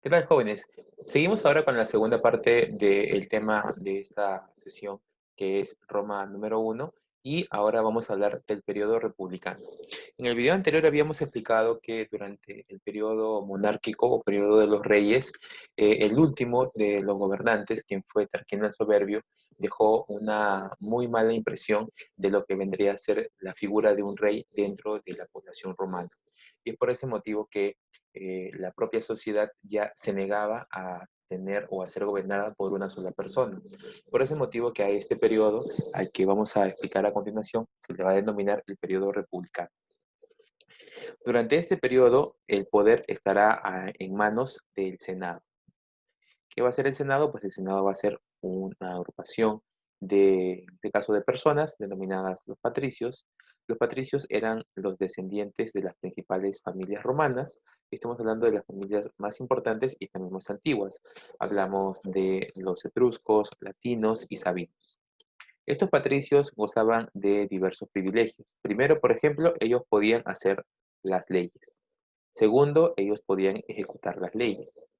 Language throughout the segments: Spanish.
¿Qué tal, jóvenes? Seguimos ahora con la segunda parte del tema de esta sesión, que es Roma número uno, y ahora vamos a hablar del periodo republicano. En el video anterior habíamos explicado que durante el periodo monárquico o periodo de los reyes, el último de los gobernantes, quien fue Tarquinio el Soberbio, dejó una muy mala impresión de lo que vendría a ser la figura de un rey dentro de la población romana. Y es por ese motivo que la propia sociedad ya se negaba a tener o a ser gobernada por una sola persona. Por ese motivo que a este periodo, al que vamos a explicar a continuación, se le va a denominar el periodo republicano. Durante este periodo, el poder estará en manos del Senado. ¿Qué va a ser el Senado? Pues el Senado va a ser una agrupación en este caso, de personas denominadas los patricios. Los patricios eran los descendientes de las principales familias romanas. Estamos hablando de las familias más importantes y también más antiguas. Hablamos de los etruscos, latinos y sabinos. Estos patricios gozaban de diversos privilegios. Primero, por ejemplo, ellos podían hacer las leyes. Segundo, ellos podían ejecutar las leyes.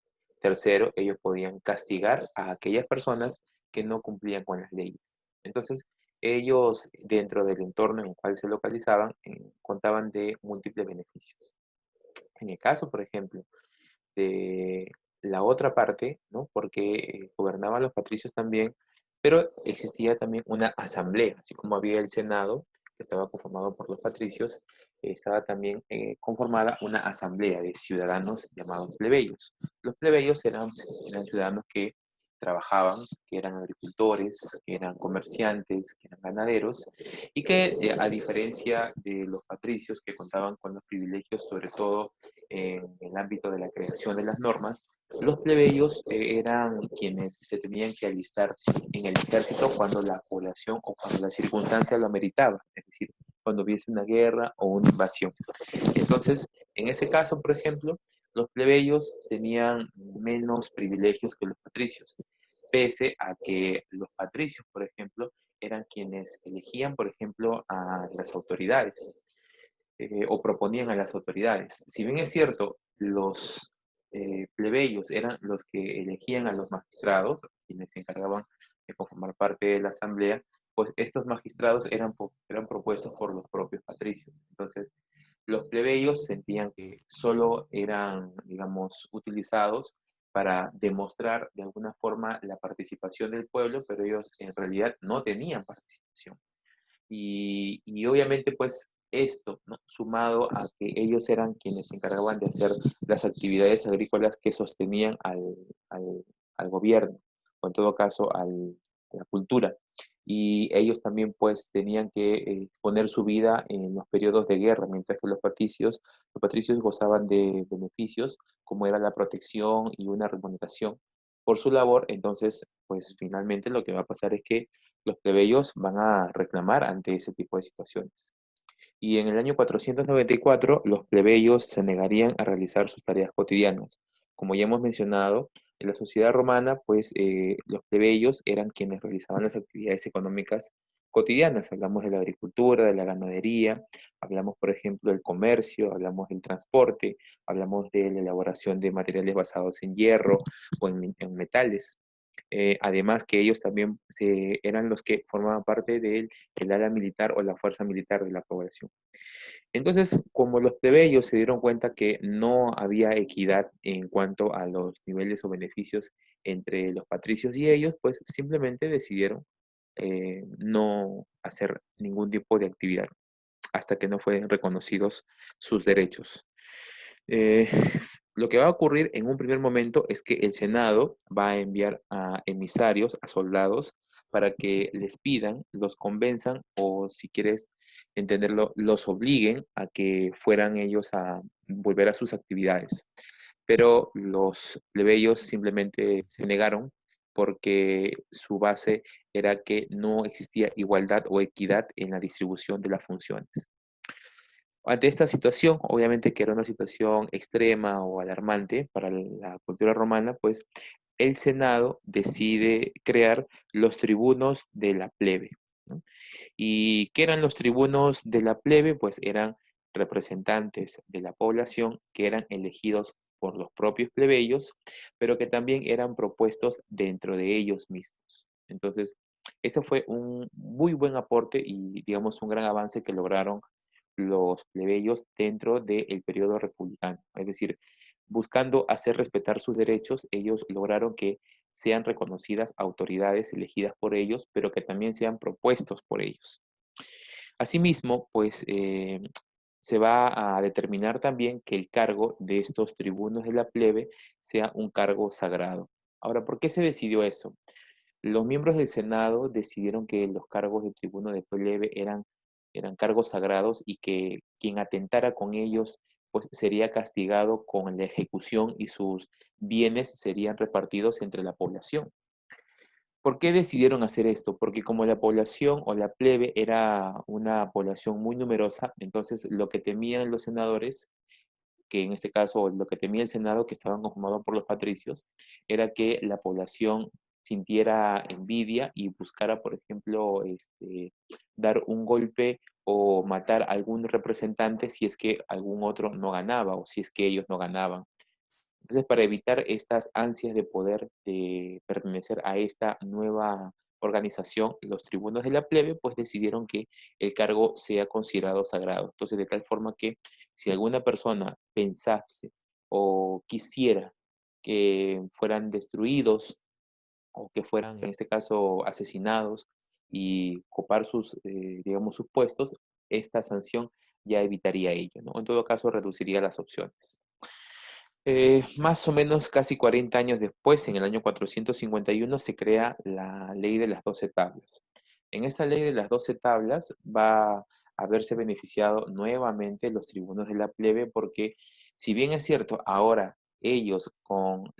Tercero, ellos podían castigar a aquellas personas que no cumplían con las leyes. Entonces, ellos, dentro del entorno en el cual se localizaban, contaban de múltiples beneficios. En el caso, por ejemplo, de la otra parte, ¿no? Porque gobernaban los patricios también, pero existía también una asamblea, así como había el Senado, que estaba conformado por los patricios, estaba también conformada una asamblea de ciudadanos llamados plebeyos. Los plebeyos eran ciudadanos que trabajaban, que eran agricultores, que eran comerciantes, que eran ganaderos, y que a diferencia de los patricios que contaban con los privilegios, sobre todo en el ámbito de la creación de las normas, los plebeyos eran quienes se tenían que alistar en el ejército cuando la población o cuando la circunstancia lo ameritaba, es decir, cuando hubiese una guerra o una invasión. Entonces, en ese caso, por ejemplo, los plebeyos tenían menos privilegios que los patricios, pese a que los patricios, por ejemplo, eran quienes elegían, por ejemplo, a las autoridades o proponían a las autoridades. Si bien es cierto, los plebeyos eran los que elegían a los magistrados, quienes se encargaban de conformar parte de la asamblea, pues estos magistrados eran propuestos por los propios patricios. Entonces, los plebeyos sentían que solo eran, digamos, utilizados para demostrar de alguna forma la participación del pueblo, pero ellos en realidad no tenían participación. Y obviamente, pues esto, ¿no? Sumado a que ellos eran quienes se encargaban de hacer las actividades agrícolas que sostenían al, al gobierno, o en todo caso a la cultura. Y ellos también pues tenían que poner su vida en los periodos de guerra, mientras que los patricios gozaban de beneficios, como era la protección y una remuneración por su labor. Entonces, pues finalmente lo que va a pasar es que los plebeyos van a reclamar ante ese tipo de situaciones. Y en el año 494, los plebeyos se negarían a realizar sus tareas cotidianas. Como ya hemos mencionado, en la sociedad romana, pues los plebeyos eran quienes realizaban las actividades económicas cotidianas. Hablamos de la agricultura, de la ganadería, hablamos, por ejemplo, del comercio, hablamos del transporte, hablamos de la elaboración de materiales basados en hierro o en metales. Además que ellos también eran los que formaban parte del el área militar o la fuerza militar de la población. Entonces, como los plebeyos se dieron cuenta que no había equidad en cuanto a los niveles o beneficios entre los patricios y ellos, pues simplemente decidieron no hacer ningún tipo de actividad hasta que no fueran reconocidos sus derechos. Eh, lo que va a ocurrir en un primer momento es que el Senado va a enviar a emisarios, a soldados, para que les pidan, los convenzan o, si quieres entenderlo, los obliguen a que fueran ellos a volver a sus actividades. Pero los plebeyos simplemente se negaron porque su base era que no existía igualdad o equidad en la distribución de las funciones. Ante esta situación, obviamente que era una situación extrema o alarmante para la cultura romana, pues el Senado decide crear los tribunos de la plebe, ¿no? ¿Y qué eran los tribunos de la plebe? Pues eran representantes de la población que eran elegidos por los propios plebeyos, pero que también eran propuestos dentro de ellos mismos. Entonces, ese fue un muy buen aporte y, digamos, un gran avance que lograron los plebeyos dentro del periodo republicano. Es decir, buscando hacer respetar sus derechos, ellos lograron que sean reconocidas autoridades elegidas por ellos, pero que también sean propuestos por ellos. Asimismo, pues se va a determinar también que el cargo de estos tribunos de la plebe sea un cargo sagrado. Ahora, ¿por qué se decidió eso? Los miembros del Senado decidieron que los cargos de tribuno de plebe eran cargos sagrados y que quien atentara con ellos pues sería castigado con la ejecución y sus bienes serían repartidos entre la población. ¿Por qué decidieron hacer esto? Porque como la población o la plebe era una población muy numerosa, entonces lo que temían los senadores, que en este caso lo que temía el Senado, que estaban conformados por los patricios, era que la población sintiera envidia y buscara, por ejemplo, dar un golpe o matar a algún representante si es que algún otro no ganaba o si es que ellos no ganaban. Entonces, para evitar estas ansias de poder de pertenecer a esta nueva organización, los tribunos de la plebe pues decidieron que el cargo sea considerado sagrado. Entonces, de tal forma que si alguna persona pensase o quisiera que fueran destruidos o que fueran, en este caso, asesinados y copar sus, digamos, sus puestos, esta sanción ya evitaría ello, ¿no? En todo caso, reduciría las opciones. Más o menos casi 40 años después, en el año 451, se crea la ley de las 12 tablas. En esta ley de las 12 tablas va a haberse beneficiado nuevamente los tribunos de la plebe porque, si bien es cierto, ahora ellos con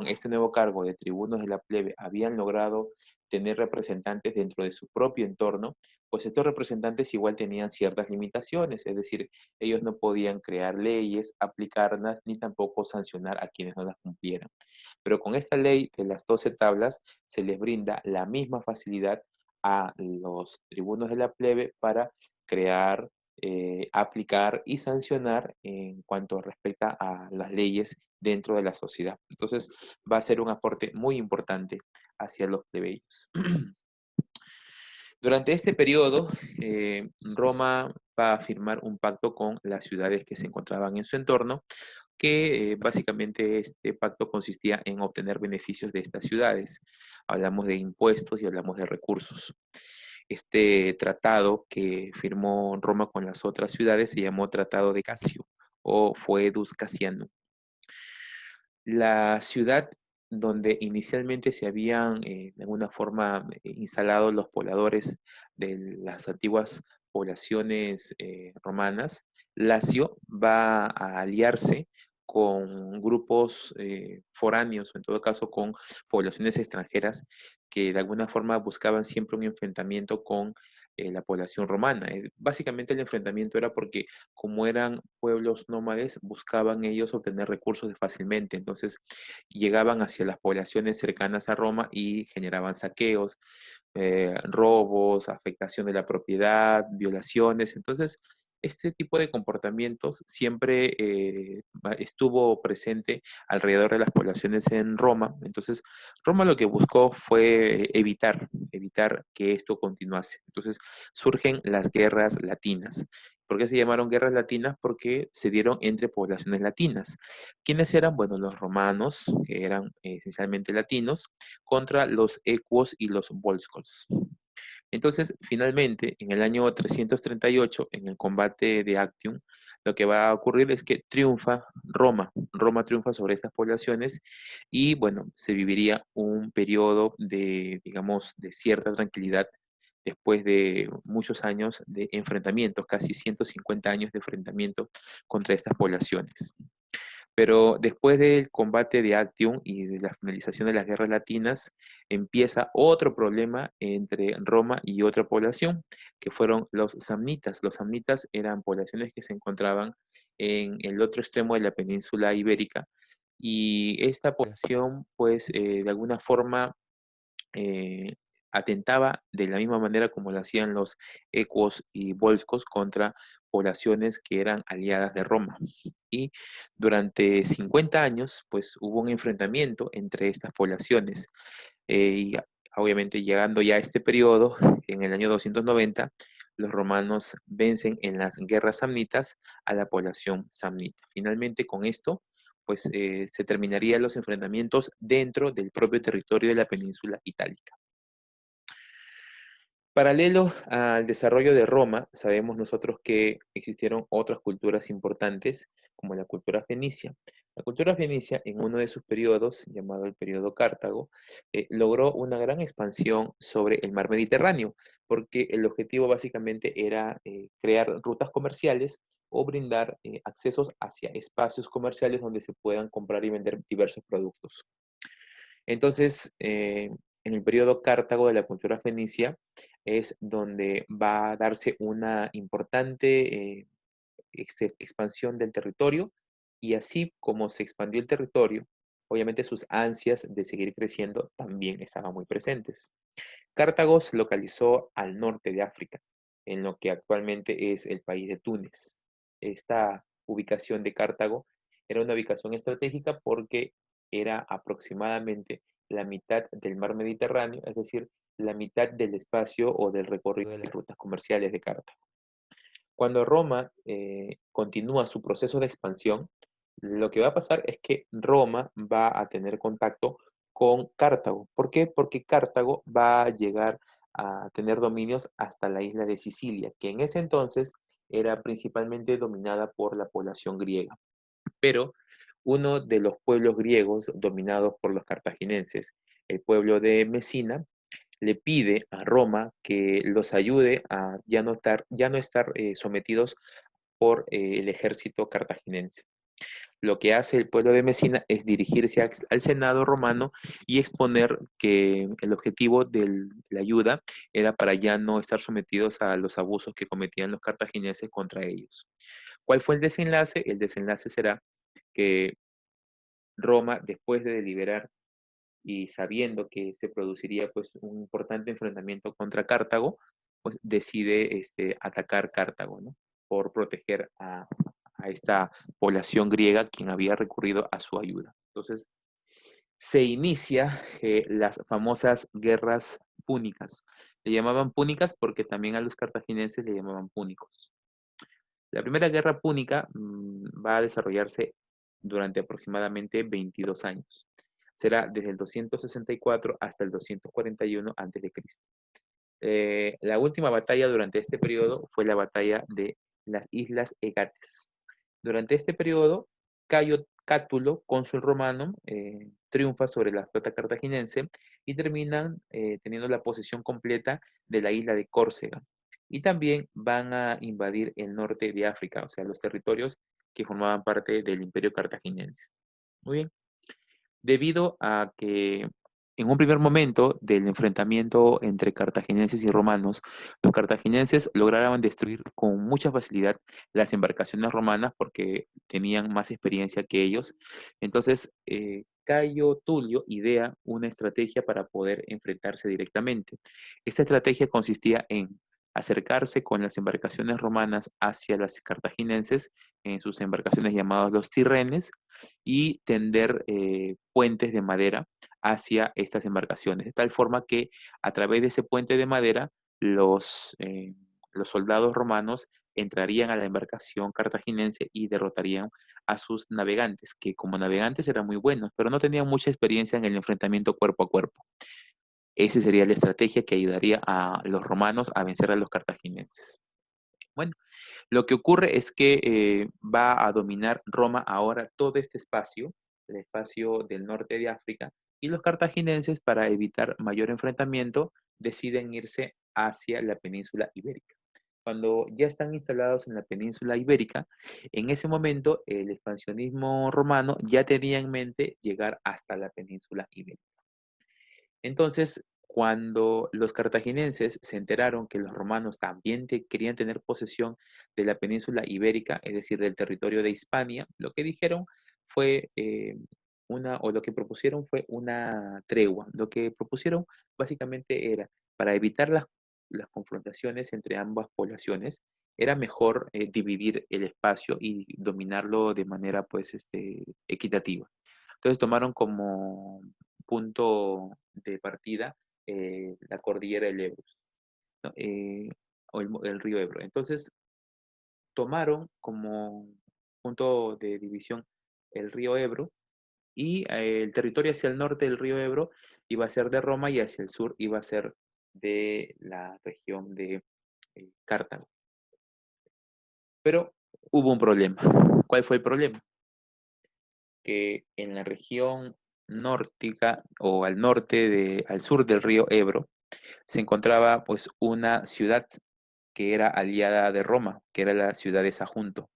este nuevo cargo de tribunos de la plebe habían logrado tener representantes dentro de su propio entorno, pues estos representantes igual tenían ciertas limitaciones, es decir, ellos no podían crear leyes, aplicarlas, ni tampoco sancionar a quienes no las cumplieran. Pero con esta ley de las 12 tablas se les brinda la misma facilidad a los tribunos de la plebe para crear, aplicar y sancionar en cuanto respecta a las leyes dentro de la sociedad. Entonces va a ser un aporte muy importante hacia los plebeyos. Durante este periodo, Roma va a firmar un pacto con las ciudades que se encontraban en su entorno, que básicamente este pacto consistía en obtener beneficios de estas ciudades. Hablamos de impuestos y hablamos de recursos. Este tratado que firmó Roma con las otras ciudades se llamó Tratado de Casio o Foedus Casianum. La ciudad donde inicialmente se habían, de alguna forma, instalado los pobladores de las antiguas poblaciones romanas, Lacio va a aliarse con grupos foráneos, o en todo caso con poblaciones extranjeras que de alguna forma buscaban siempre un enfrentamiento con la población romana. Básicamente el enfrentamiento era porque como eran pueblos nómades, buscaban ellos obtener recursos fácilmente. Entonces llegaban hacia las poblaciones cercanas a Roma y generaban saqueos, robos, afectación de la propiedad, violaciones. Entonces, este tipo de comportamientos siempre estuvo presente alrededor de las poblaciones en Roma. Entonces, Roma lo que buscó fue evitar que esto continuase. Entonces, surgen las guerras latinas. ¿Por qué se llamaron guerras latinas? Porque se dieron entre poblaciones latinas. ¿Quiénes eran? Bueno, los romanos, que eran esencialmente latinos, contra los ecuos y los volscos. Entonces, finalmente, en el año 338, en el combate de Actium, lo que va a ocurrir es que triunfa Roma. Roma triunfa sobre estas poblaciones y, bueno, se viviría un periodo de, digamos, de cierta tranquilidad después de muchos años de enfrentamientos, casi 150 años de enfrentamiento contra estas poblaciones. Pero después del combate de Actium y de la finalización de las guerras latinas, empieza otro problema entre Roma y otra población, que fueron los samnitas. Los samnitas eran poblaciones que se encontraban en el otro extremo de la península ibérica, y esta población, pues, de alguna forma, eh, atentaba de la misma manera como lo hacían los ecuos y volscos contra poblaciones que eran aliadas de Roma. Y durante 50 años, pues hubo un enfrentamiento entre estas poblaciones. Obviamente llegando ya a este periodo, en el año 290, los romanos vencen en las guerras samnitas a la población samnita. Finalmente, con esto, pues se terminarían los enfrentamientos dentro del propio territorio de la península itálica. Paralelo al desarrollo de Roma, sabemos nosotros que existieron otras culturas importantes, como la cultura fenicia. La cultura fenicia, en uno de sus periodos, llamado el periodo Cartago, logró una gran expansión sobre el mar Mediterráneo, porque el objetivo básicamente era crear rutas comerciales o brindar accesos hacia espacios comerciales donde se puedan comprar y vender diversos productos. Entonces, en el periodo Cartago de la cultura fenicia es donde va a darse una importante expansión del territorio y así como se expandió el territorio, obviamente sus ansias de seguir creciendo también estaban muy presentes. Cartago se localizó al norte de África, en lo que actualmente es el país de Túnez. Esta ubicación de Cartago era una ubicación estratégica porque era aproximadamente la mitad del mar Mediterráneo, es decir, la mitad del espacio o del recorrido de las rutas comerciales de Cartago. Cuando Roma continúa su proceso de expansión, lo que va a pasar es que Roma va a tener contacto con Cartago. ¿Por qué? Porque Cartago va a llegar a tener dominios hasta la isla de Sicilia, que en ese entonces era principalmente dominada por la población griega. Pero uno de los pueblos griegos dominados por los cartagineses, el pueblo de Mesina, le pide a Roma que los ayude a ya no estar sometidos por el ejército cartaginense. Lo que hace el pueblo de Mesina es dirigirse al Senado romano y exponer que el objetivo de la ayuda era para ya no estar sometidos a los abusos que cometían los cartagineses contra ellos. ¿Cuál fue el desenlace? El desenlace será que Roma, después de deliberar y sabiendo que se produciría pues un importante enfrentamiento contra Cartago, pues decide atacar Cartago, ¿no? Por proteger a esta población griega quien había recurrido a su ayuda. Entonces, se inicia las famosas guerras púnicas. Le llamaban púnicas porque también a los cartagineses le llamaban púnicos. La primera guerra púnica va a desarrollarse durante aproximadamente 22 años. Será desde el 264 hasta el 241 a.C. La última batalla durante este periodo fue la batalla de las Islas Egates. Durante este periodo, Cayo Cátulo, cónsul romano, triunfa sobre la flota cartaginense y terminan teniendo la posesión completa de la isla de Córcega. Y también van a invadir el norte de África, o sea, los territorios que formaban parte del imperio cartaginense. Muy bien. Debido a que en un primer momento del enfrentamiento entre cartagineses y romanos, los cartagineses lograban destruir con mucha facilidad las embarcaciones romanas porque tenían más experiencia que ellos. Entonces, Cayo Tulio idea una estrategia para poder enfrentarse directamente. Esta estrategia consistía en acercarse con las embarcaciones romanas hacia las cartaginenses en sus embarcaciones llamadas los tirrenes y tender puentes de madera hacia estas embarcaciones, de tal forma que a través de ese puente de madera los soldados romanos entrarían a la embarcación cartaginense y derrotarían a sus navegantes, que como navegantes eran muy buenos, pero no tenían mucha experiencia en el enfrentamiento cuerpo a cuerpo. Esa sería la estrategia que ayudaría a los romanos a vencer a los cartaginenses. Bueno, lo que ocurre es que va a dominar Roma ahora todo este espacio, el espacio del norte de África, y los cartaginenses, para evitar mayor enfrentamiento, deciden irse hacia la península ibérica. Cuando ya están instalados en la península ibérica, en ese momento el expansionismo romano ya tenía en mente llegar hasta la península ibérica. Entonces, cuando los cartaginenses se enteraron que los romanos también querían tener posesión de la península ibérica, es decir, del territorio de Hispania, lo que dijeron fue o lo que propusieron fue una tregua. Lo que propusieron básicamente era, para evitar las confrontaciones entre ambas poblaciones, era mejor dividir el espacio y dominarlo de manera pues equitativa. Entonces tomaron como punto de partida la cordillera del Ebro, ¿no? O el río Ebro. Entonces tomaron como punto de división el río Ebro y el territorio hacia el norte del río Ebro iba a ser de Roma y hacia el sur iba a ser de la región de Cartago. Pero hubo un problema. ¿Cuál fue el problema? Que en la región nórtica o al sur del río Ebro, se encontraba pues una ciudad que era aliada de Roma, que era la ciudad de Sagunto.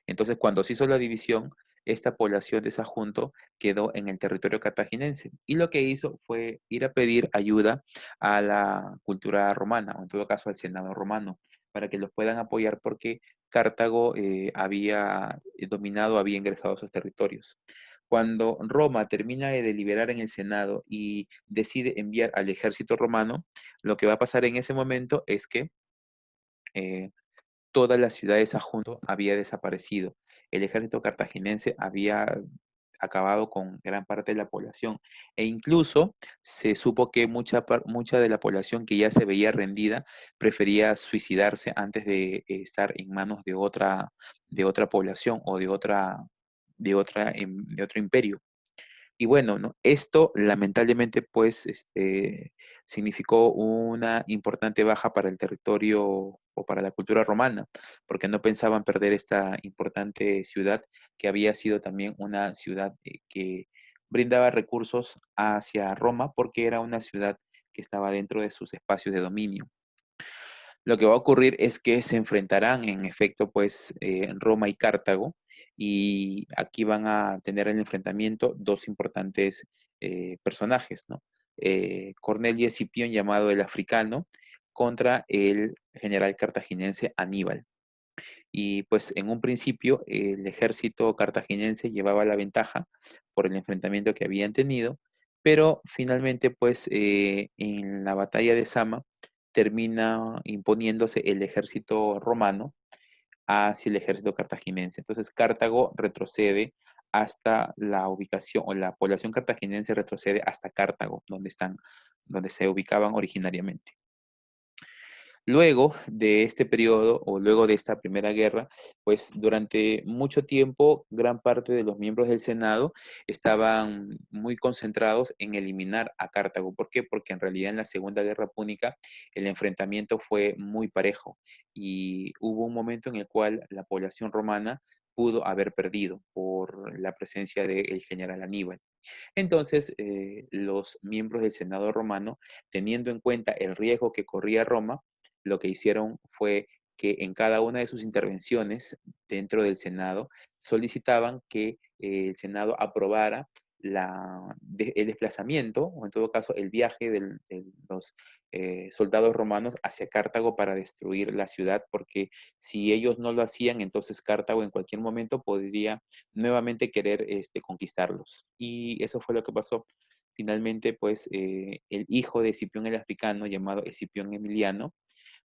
Entonces, cuando se hizo la división, esta población de Sagunto quedó en el territorio cartaginense y lo que hizo fue ir a pedir ayuda a la cultura romana, o en todo caso al Senado romano, para que los puedan apoyar porque Cartago había dominado, había ingresado a sus territorios. Cuando Roma termina de deliberar en el Senado y decide enviar al ejército romano, lo que va a pasar en ese momento es que eh, toda la ciudad de Sagunto había desaparecido. El ejército cartaginense había acabado con gran parte de la población e incluso se supo que mucha de la población que ya se veía rendida prefería suicidarse antes de estar en manos de otra población o de otro imperio. Y bueno, ¿no? Esto lamentablemente pues significó una importante baja para el territorio o para la cultura romana, porque no pensaban perder esta importante ciudad que había sido también una ciudad que brindaba recursos hacia Roma porque era una ciudad que estaba dentro de sus espacios de dominio. Lo que va a ocurrir es que se enfrentarán en efecto pues Roma y Cartago y aquí van a tener el enfrentamiento dos importantes personajes, ¿no? Cornelio Escipión, llamado el Africano, contra el general cartaginense Aníbal. Y pues en un principio el ejército cartaginense llevaba la ventaja por el enfrentamiento que habían tenido, pero finalmente pues en la batalla de Sama termina imponiéndose el ejército romano hacia el ejército cartaginense. Entonces Cartago retrocede hasta la ubicación, o la población cartaginense retrocede hasta Cartago, donde se ubicaban originariamente. Luego de este periodo o luego de esta primera guerra, pues durante mucho tiempo gran parte de los miembros del Senado estaban muy concentrados en eliminar a Cartago. ¿Por qué? Porque en realidad en la Segunda Guerra Púnica el enfrentamiento fue muy parejo y hubo un momento en el cual la población romana pudo haber perdido por la presencia del general Aníbal. Entonces, los miembros del Senado romano, teniendo en cuenta el riesgo que corría Roma, lo que hicieron fue que en cada una de sus intervenciones dentro del Senado solicitaban que el Senado aprobara el desplazamiento, o en todo caso el viaje de los soldados romanos hacia Cartago para destruir la ciudad, porque si ellos no lo hacían, entonces Cartago en cualquier momento podría nuevamente querer conquistarlos. Y eso fue lo que pasó. Finalmente, pues, el hijo de Escipión el Africano, llamado Escipión Emiliano,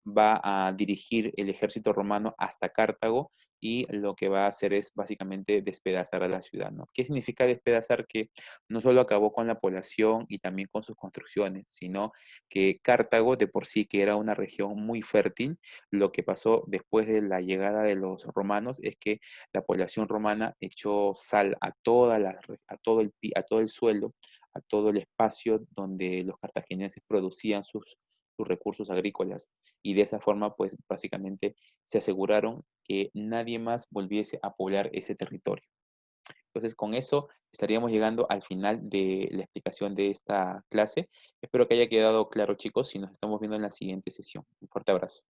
va a dirigir el ejército romano hasta Cartago y lo que va a hacer es básicamente despedazar a la ciudad, ¿no? ¿Qué significa despedazar? Que no solo acabó con la población y también con sus construcciones, sino que Cartago de por sí, que era una región muy fértil, lo que pasó después de la llegada de los romanos es que la población romana echó sal a todo el suelo, a todo el espacio donde los cartagineses producían sus recursos agrícolas y de esa forma pues básicamente se aseguraron que nadie más volviese a poblar ese territorio. Entonces con eso estaríamos llegando al final de la explicación de esta clase. Espero que haya quedado claro, chicos, y nos estamos viendo en la siguiente sesión. Un fuerte abrazo.